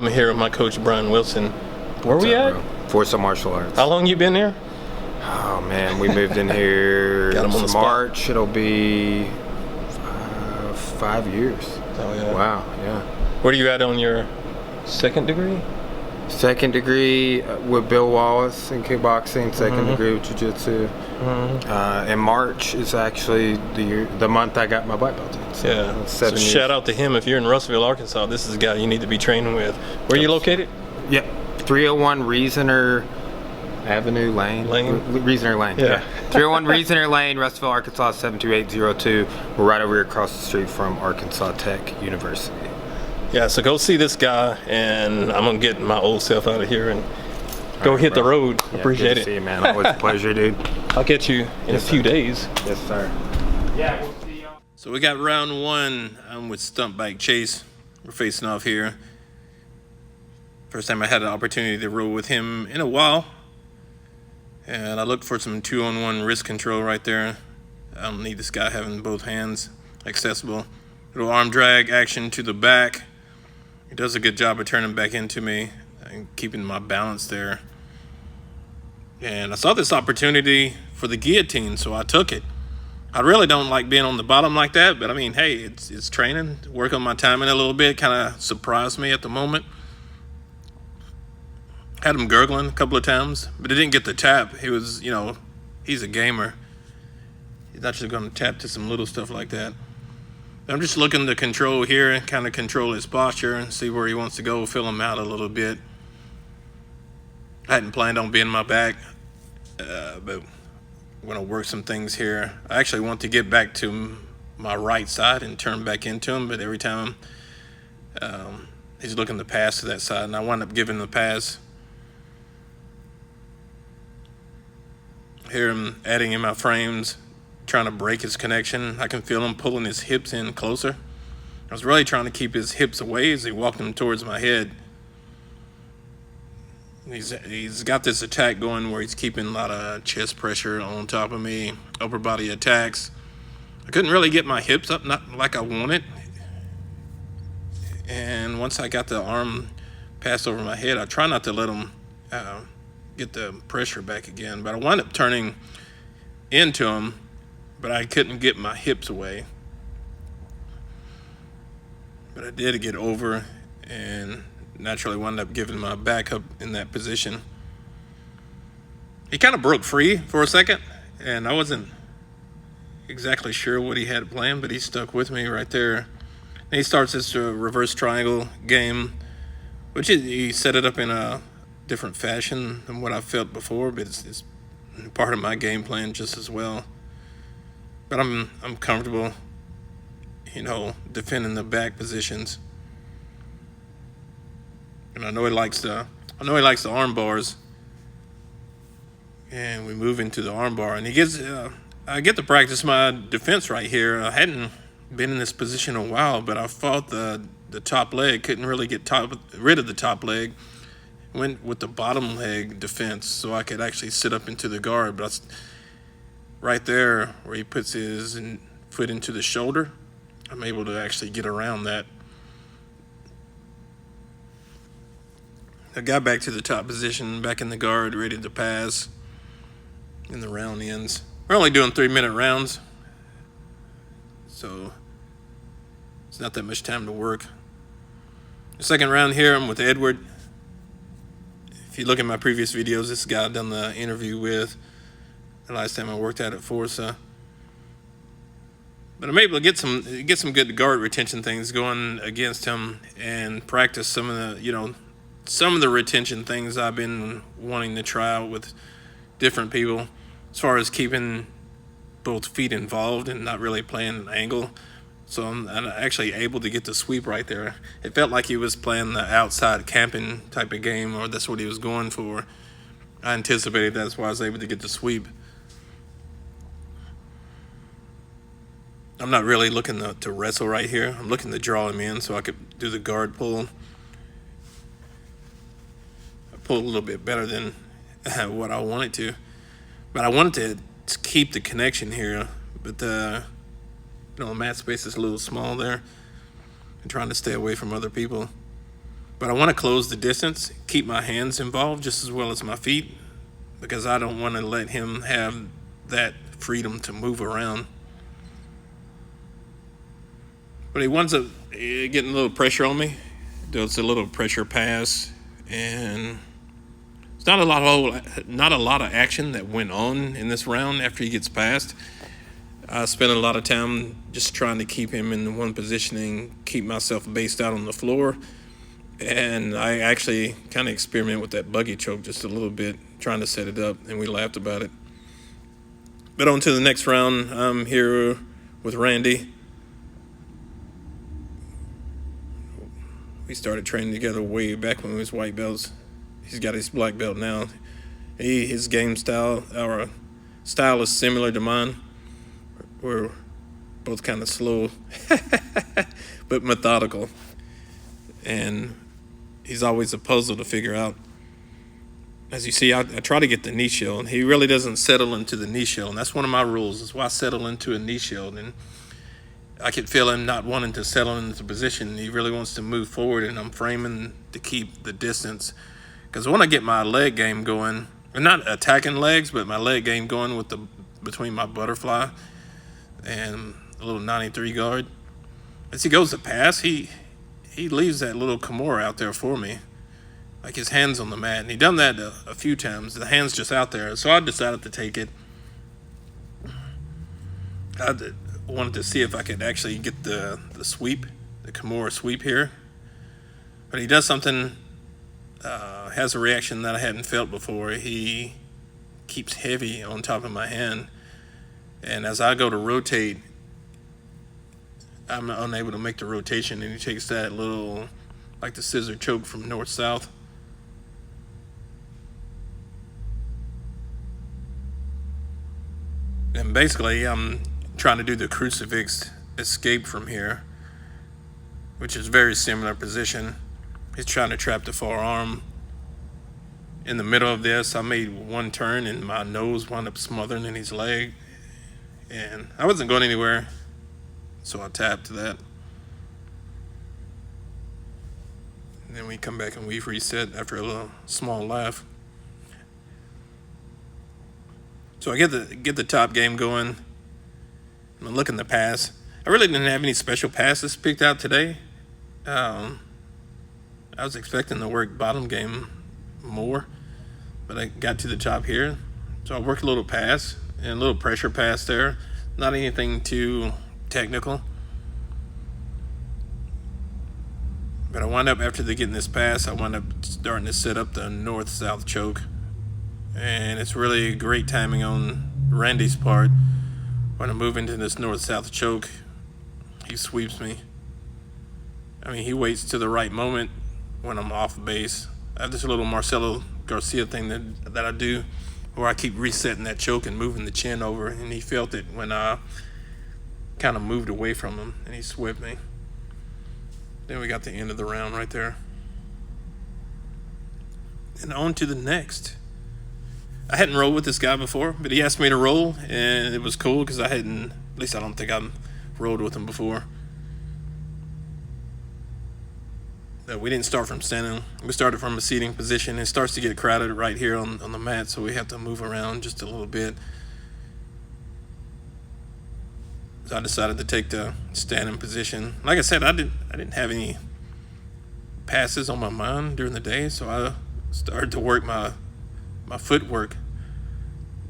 I'm here with my coach, Brian Wilson. Where we at? Forca Martial Arts. How long you been here? Oh man, we moved in here March. It'll be 5 years. Oh yeah. Wow, yeah. Where are you at on your second degree? Second degree with Bill Wallace in kickboxing. Second degree with Jiu Jitsu. And March is actually the month I got my black belt in. So Yeah. 7 years. Shout out to him. If you're in Russellville, Arkansas, this is a guy you need to be training with. Where are you located? Yep. 301 Reasoner Avenue Lane. Reasoner Lane. Yeah. 301 Reasoner Lane, Russellville, Arkansas 72802. We're right over here across the street from Arkansas Tech University. Yeah, so go see this guy, and I'm going to get my old self out of here and go hit the road. Yeah, Appreciate good to it. see you, man. Always a pleasure, dude. I'll get you in a few days. Yes, sir. Yeah, we'll see y'all. So we got round one. I'm with Stunt Bike Chase. We're facing off here. First time I had an opportunity to roll with him in a while. And I looked for some 2-on-1 wrist control right there. I don't need this guy having both hands accessible. Little arm drag action to the back. He does a good job of turning back into me and keeping my balance there. And I saw this opportunity for the guillotine, so I took it. I really don't like being on the bottom like that, but I mean, hey, it's training. Work on my timing a little bit. Kind of surprised me at the moment. Had him gurgling a couple of times, but he didn't get the tap. He was, he's a gamer. He's not just going to tap to some little stuff like that. I'm just looking to control here and kind of control his posture and see where he wants to go, fill him out a little bit. I hadn't planned on being my back, but I'm going to work some things here. I actually want to get back to my right side and turn back into him, but every time he's looking to pass to that side, and I wind up giving him the pass. Here I'm adding in my frames, trying to break his connection. I can feel him pulling his hips in closer. I was really trying to keep his hips away as he walked them towards my head. He's got this attack going where he's keeping a lot of chest pressure on top of me, upper body attacks. I couldn't really get my hips up, not like I wanted. And once I got the arm passed over my head, I try not to let him get the pressure back again. But I wound up turning into him, but I couldn't get my hips away. But I did get over and naturally wound up giving my back up in that position. He kind of broke free for a second, and I wasn't exactly sure what he had planned, but he stuck with me right there. And he starts this reverse triangle game, which he set it up in a different fashion than what I felt before, but it's part of my game plan just as well. But I'm comfortable, defending the back positions. And I know he likes the arm bars. And we move into the arm bar, and I get to practice my defense right here. I hadn't been in this position in a while, but I fought the top leg, couldn't really get rid of the top leg. Went with the bottom leg defense so I could actually sit up into the guard. But right there where he puts his foot into the shoulder, I'm able to actually get around that. I got back to the top position, back in the guard, ready to pass in the round ends. We're only doing 3-minute rounds, so it's not that much time to work. The second round here, I'm with Edward. If you look at my previous videos, this guy I've done the interview with the last time I worked at Forca. But I'm able to get some good guard retention things going against him and practice some of the retention things I've been wanting to try out with different people, as far as keeping both feet involved and not really playing an angle. So I'm actually able to get the sweep right there. It felt like he was playing the outside camping type of game, or that's what he was going for. I anticipated that's why I was able to get the sweep. I'm not really looking to wrestle right here. I'm looking to draw him in so I could do the guard pull. I pulled a little bit better than what I wanted to. But I wanted to keep the connection here. But the mat space is a little small there. I'm trying to stay away from other people. But I want to close the distance, keep my hands involved just as well as my feet, because I don't want to let him have that freedom to move around. But he winds up getting a little pressure on me. Does a little pressure pass, and it's not a lot of action that went on in this round after he gets past. I spent a lot of time just trying to keep him in one positioning, keep myself based out on the floor. And I actually kind of experiment with that buggy choke just a little bit, trying to set it up, and we laughed about it. But on to the next round. I'm here with Randy. We started training together way back when we was white belts. He's got his black belt now. His game style, our style is similar to mine. We're both kind of slow, but methodical. And he's always a puzzle to figure out. As you see, I try to get the knee shield. He really doesn't settle into the knee shield, and that's one of my rules. That's why I settle into a knee shield. And I could feel him not wanting to settle into position. He really wants to move forward, and I'm framing to keep the distance. Because when I get my leg game going, and not attacking legs, but my leg game going with between my butterfly and a little 93 guard, as he goes to pass, he leaves that little Kimura out there for me, like his hands on the mat. And he done that a few times. The hand's just out there. So I decided to take it. I wanted to see if I could actually get the sweep, the Kimura sweep here. But he does something, has a reaction that I hadn't felt before. He keeps heavy on top of my hand. And as I go to rotate, I'm unable to make the rotation, and he takes that little, like the scissor choke from north-south. And basically, I'm trying to do the crucifix escape from here, which is very similar position. He's trying to trap the forearm. In the middle of this, I made one turn, and my nose wound up smothering in his leg. And I wasn't going anywhere, so I tapped that. And then we come back and we reset after a little small laugh. So I get the top game going. I'm looking to pass. I really didn't have any special passes picked out today. I was expecting to work bottom game more, but I got to the top here. So I worked a little pass and a little pressure pass there. Not anything too technical. But I wound up, after getting this pass, I wound up starting to set up the north-south choke. And it's really great timing on Randy's part. When I move into this north-south choke, he sweeps me. I mean, he waits to the right moment when I'm off base. I have this little Marcelo Garcia thing that I do, where I keep resetting that choke and moving the chin over, and he felt it when I kind of moved away from him, and he swept me. Then we got the end of the round right there. And on to the next. I hadn't rolled with this guy before, but he asked me to roll, and it was cool because at least I don't think I've rolled with him before. We didn't start from standing. We started from a seating position. It starts to get crowded right here on the mat, so we have to move around just a little bit. So I decided to take the standing position. Like I said, I didn't have any passes on my mind during the day, so I started to work my footwork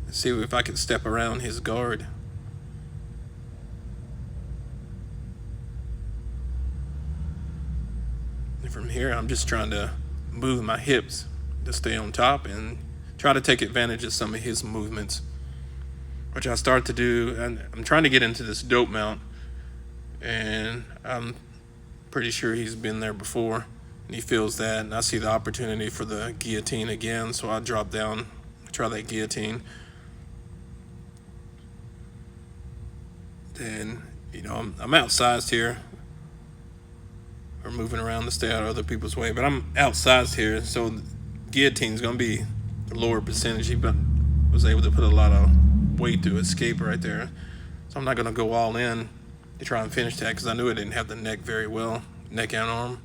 and see if I could step around his guard. And from here, I'm just trying to move my hips to stay on top and try to take advantage of some of his movements, which I start to do. And I'm trying to get into this dope mount, and I'm pretty sure he's been there before, and he feels that, and I see the opportunity for the guillotine again, so I drop down, try that guillotine. Then, I'm outsized here. We're moving around to stay out of other people's way, but I'm outsized here, so guillotine's gonna be a lower percentage. He was able to put a lot of weight to escape right there, so I'm not gonna go all in to try and finish that, because I knew I didn't have the neck very well, neck and arm.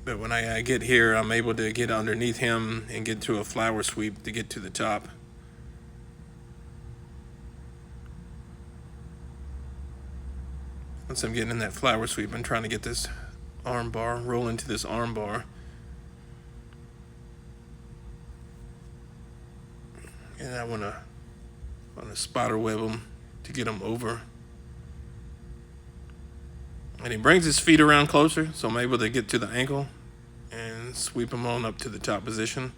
But when I get here, I'm able to get underneath him and get to a flower sweep to get to the top. Once I'm getting in that flower sweep, I'm trying to get this arm bar, roll into this arm bar. And I want to spider web him to get him over. And he brings his feet around closer, so I'm able to get to the ankle and sweep him on up to the top position.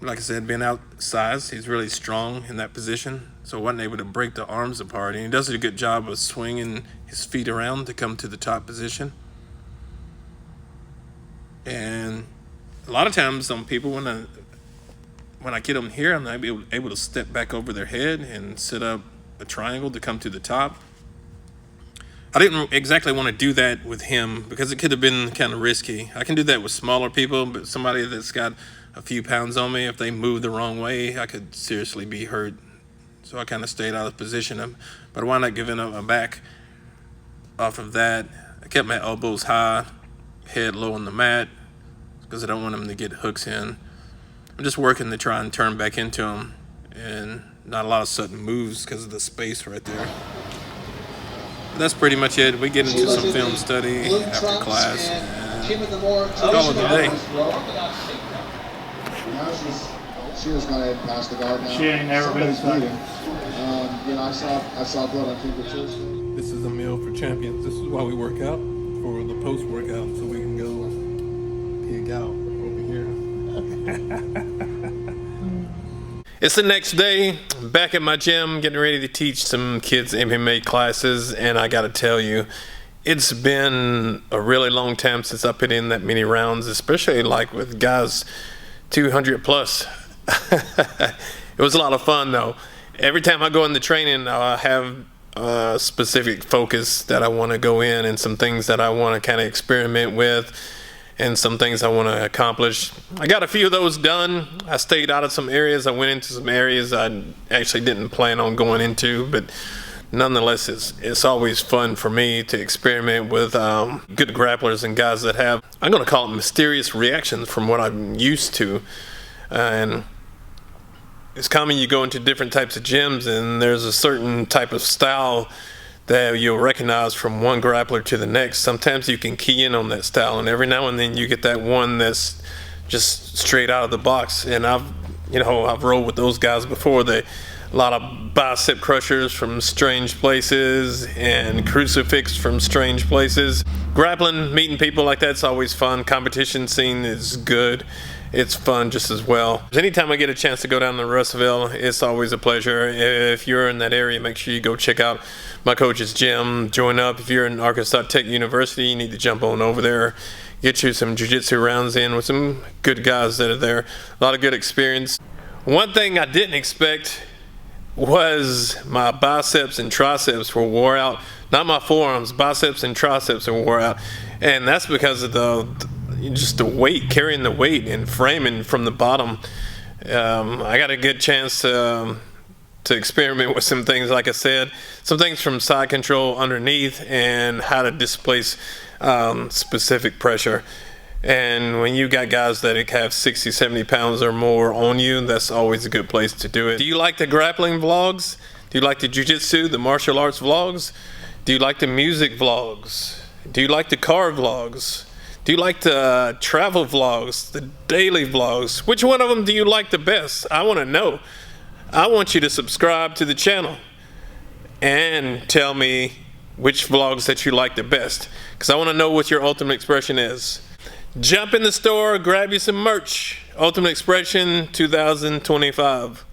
Like I said, being outsized, he's really strong in that position, so I wasn't able to break the arms apart. And he does a good job of swinging his feet around to come to the top position. And a lot of times, some people, when I get them here, I'm not able to step back over their head and set up a triangle to come to the top. I didn't exactly want to do that with him because it could have been kind of risky. I can do that with smaller people, but somebody that's got a few pounds on me, if they move the wrong way, I could seriously be hurt. So I kind of stayed out of position. But I wound up giving up my back off of that. I kept my elbows high, head low on the mat, because I don't want him to get hooks in. I'm just working to try and turn back into him, and not a lot of sudden moves because of the space right there. That's pretty much it. We get into some film study after class and call it a day. She was going to pass the guard now. She ain't never been bleeding. I saw blood on fingertips. This is a meal for champions. This is why we work out, for the post-workout, so we can go pig out over here. It's the next day, back at my gym, getting ready to teach some kids MMA classes, and I gotta tell you, it's been a really long time since I put in that many rounds, especially like with guys 200 plus. It was a lot of fun though. Every time I go into training, I have a specific focus that I want to go in, and some things that I want to kind of experiment with, and some things I want to accomplish. I got a few of those done. I stayed out of some areas. I went into some areas I actually didn't plan on going into, but nonetheless, it's always fun for me to experiment with good grapplers and guys that have, I'm going to call it mysterious reactions from what I'm used to. And it's common you go into different types of gyms, and there's a certain type of style that you'll recognize from one grappler to the next. Sometimes you can key in on that style, and every now and then you get that one that's just straight out of the box. And I've rolled with those guys before. A lot of bicep crushers from strange places and crucifix from strange places. Grappling, meeting people like that's always fun. Competition scene is good. It's fun just as well. Anytime I get a chance to go down to Russellville, it's always a pleasure. If you're in that area, make sure you go check out my coach's gym. Join up. If you're in Arkansas Tech University, you need to jump on over there. Get you some Jiu Jitsu rounds in with some good guys that are there. A lot of good experience. One thing I didn't expect was my biceps and triceps were wore out. Not my forearms, biceps and triceps are wore out. And that's because of just the weight, carrying the weight and framing from the bottom. I got a good chance to experiment with some things, like I said, some things from side control underneath and how to displace specific pressure. And when you got guys that have 60, 70 pounds or more on you, that's always a good place to do it. Do you like the grappling vlogs? Do you like the jiu-jitsu, the martial arts vlogs? Do you like the music vlogs? Do you like the car vlogs? Do you like the travel vlogs, the daily vlogs? Which one of them do you like the best? I want to know. I want you to subscribe to the channel and tell me which vlogs that you like the best, because I want to know what your ultimate expression is. Jump in the store, grab you some merch. Ultimate Expression 2025.